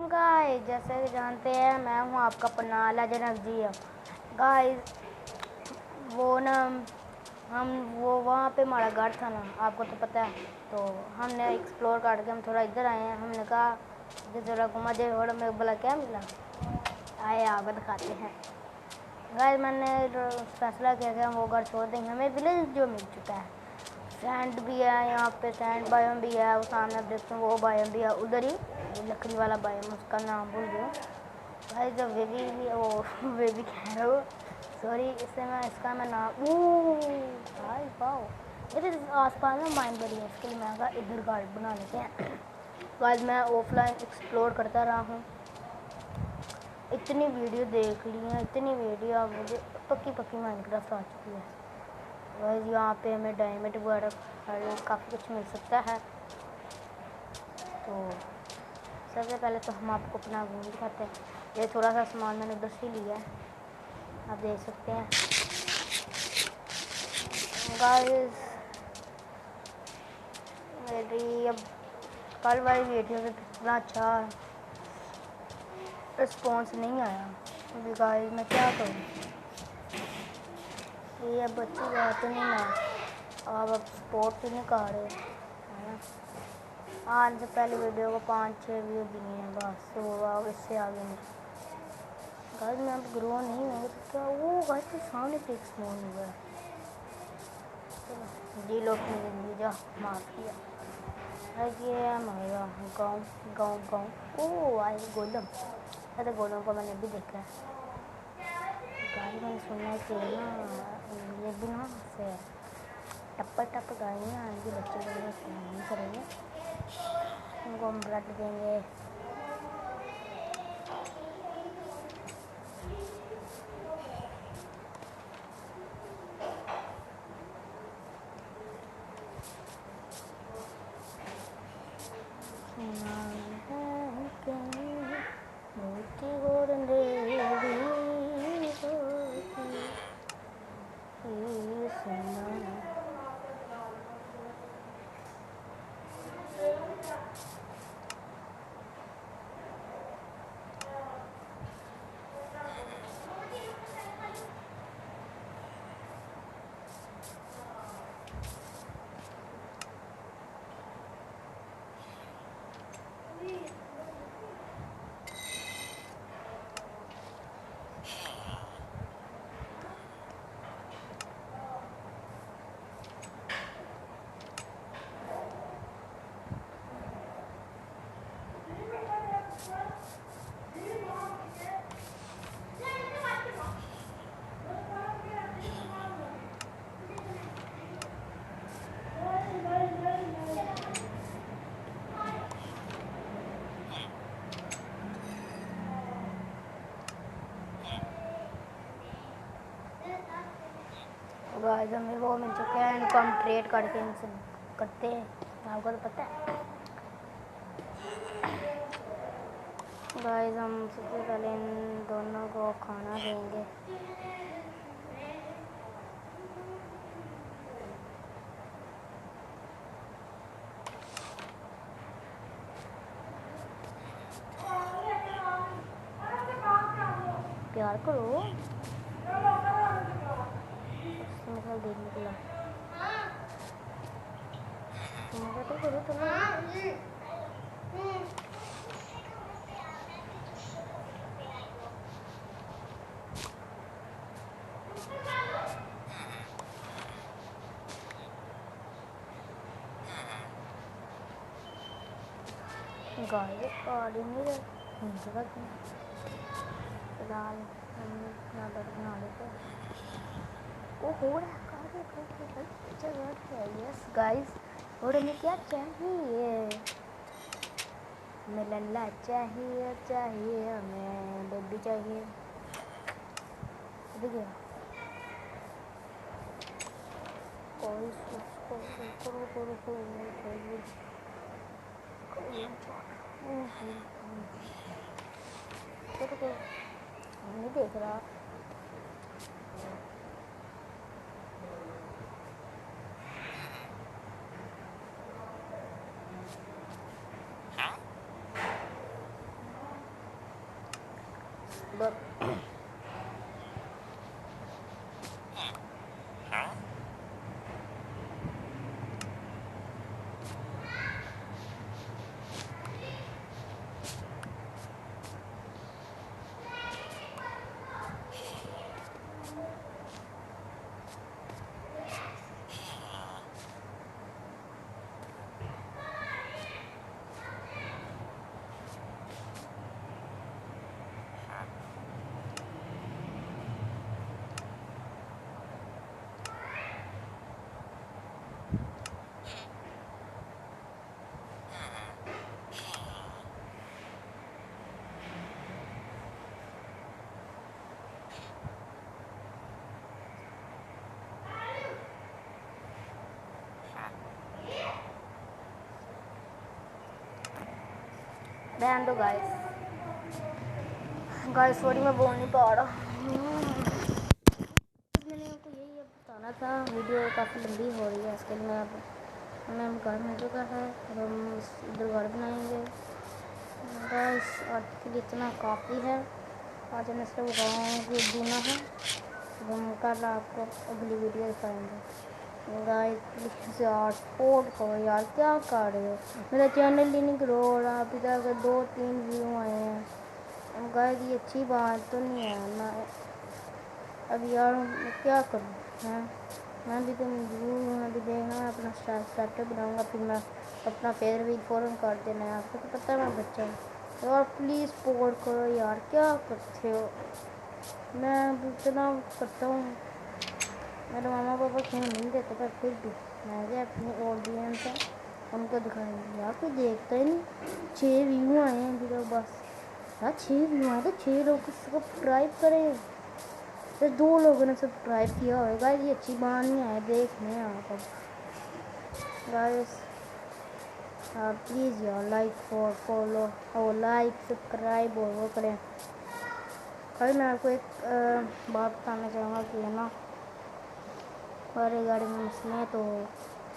Guys जैसे कि जानते हैं मैं हूं आपका अपना लेजेंड जी। गाइस वो ना हम वो वहाँ पे हमारा घर था ना, आपको तो पता है। तो हमने एक्सप्लोर करके हम थोड़ा इधर आए हैं। हमने कहा जो जरा घुमा दे और हमें बोला क्या मिला, आए आपको दिखाते हैं। गाइस मैंने फैसला किया कि हम वो घर छोड़ देंगे, हमें विलेज जो मिल चुका है। सैंड भी है यहाँ पे, सैंड बायोम भी है, वो सामने आप देखते हैं वो बायोम भी है, उधर ही लकड़ी वाला बायोम, उसका नाम भूल गया भाई। जब बेबी कह रहा हूँ, सॉरी इससे मैं इसका मैं नाम भाई पाओ मेरे आसपास में माइन बड़ी है, इसके लिए मैं कहा इधर गार्ड बना लेते हैं। आज मैं ऑफलाइन एक्सप्लोर करता रहा हूँ, इतनी वीडियो देख ली है, इतनी वीडियो अब मुझे पक्की माइनक्राफ्ट आ चुकी है। बस यहाँ पे हमें डायमंड वगैरह काफ़ी कुछ मिल सकता है। तो सबसे पहले तो हम आपको अपना रूम दिखाते हैं। ये थोड़ा सा सामान मैंने उधर से लिया है, आप देख सकते हैं। गाइस मेरी अब कल वाली वीडियो में इतना अच्छा रिस्पॉन्स नहीं आया, अभी गाइस मैं क्या करूँ। ये बच्ची जाते नहीं ना, अब सपोर्ट ही नहीं कर रहे है ना। आज से पहले वीडियो को 5-6 व्यू भी नहीं है, बस वो इससे आगे नहीं। गाइस मैं अब ग्रो नहीं होंगे तो क्या वो गाइस के सामने पे स्पॉन हुआ है। चलो जी लोग की जिंदगी जा माफ किया। ये हमारा गाँव ओ आए गोलम, अरे गोलम को मैंने भी देखा है। गाड़ी मैंने सुना है कि ना ये भी ना से टप्पा गाड़ियाँ आएंगी, बच्चे लोग नहीं करेंगे, उनको हम ब्लड देंगे। गाइस हमें वो मिल चुके हैं, इनको हम ट्रेड करके इनसे करते हैं, आपको तो पता है। गाइस हम सबसे पहले इन दोनों को खाना देंगे। प्यार करो निकल दे निकला तो करो तो गाइस गाड़ी नहीं जगह फिलहाल हम अपना बेड बना लेते। वो हो रहा है यस गाइस, और हमें क्या चाहिए, हमें लल्ला चाहिए हमें बेबी चाहिए। देखिए कोई नहीं देख रहा। ध्यान दो गाइस। गाइस सॉरी मैं बोल नहीं पा रहा। मैंने आपको यही बताना था, वीडियो काफ़ी लंबी हो रही है। इसके लिए मैं घर मिल चुका है, अब हम इधर घर बनाएंगे। गाइस आज के लिए इतना काफ़ी है। आज हमने सिर्फ गाँव को बुना है। अब हम कल आपको अगली वीडियो दिखाएंगे। गाइस प्लीज़ यार सपोर्ट करो यार, क्या कर रहे हो? मेरा चैनल ही नहीं ग्रो हो रहा। अभी तक 2-3 व्यू आए हैं। गाइस ये अच्छी बात तो नहीं है ना। अब यार मैं क्या करूँ हैं? मैं भी तो मजबूर हूँ। अभी देखना मैं अपना स्टार्टअप बनाऊँगा, फिर मैं अपना फेस भी फ़ौरन कर देना है। आपको तो पता है मैं बच्चा हूँ। तो यार प्लीज़ सपोर्ट करो यार, क्या करते हो? मैं इतना करता हूँ, मेरे मामा पापा क्यों नहीं देते, पर फिर भी मैं भी अपनी ऑडियंस है उनको दिखाएंगे। यार कोई देखता ही नहीं। 6 व्यू आए हैं अभी तक बस। यार 6 व्यू आए तो 6 लोग सब्सक्राइब करें। तो 2 लोगों ने सब्सक्राइब किया होगा। ये अच्छी बात नहीं है, देखने आप अब गाइस। प्लीज़ यार लाइक और फॉलो और लाइक सब्सक्राइब और वो करें। कल मैं आपको एक बात बताना चाहूँगा कि है ना, हमारे गाड़ी में मसले हैं तो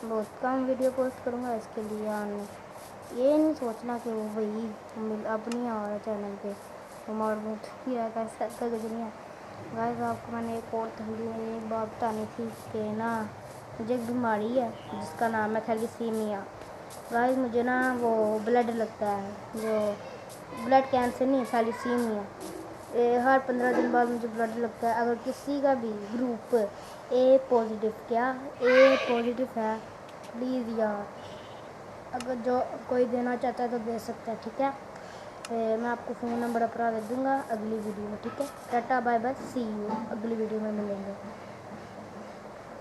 बहुत कम वीडियो पोस्ट करूँगा। इसके लिए यार ये नहीं सोचना कि वो भाई अब नहीं आ रहा चैनल पे हमारे मुँह किया कैसा कुछ नहीं है। गाइस आपको मैंने एक और ठंडी में एक बात बतानी थी कि ना, मुझे एक बीमारी है जिसका नाम है थैलेसीमिया। गाइस मुझे ना वो ब्लड लगता है, जो ब्लड कैंसर नहीं, थैलेसीमिया। हर 15 दिन बाद मुझे ब्लड लगता है। अगर किसी का भी ग्रुप ए पॉजिटिव, क्या ए पॉजिटिव है, प्लीज़ यार अगर जो कोई देना चाहता है तो दे सकता है, ठीक है? मैं आपको फ़ोन नंबर अपना दे दूँगा अगली वीडियो में, ठीक है? Tata bye bye, see you, अगली वीडियो में मिलेंगे।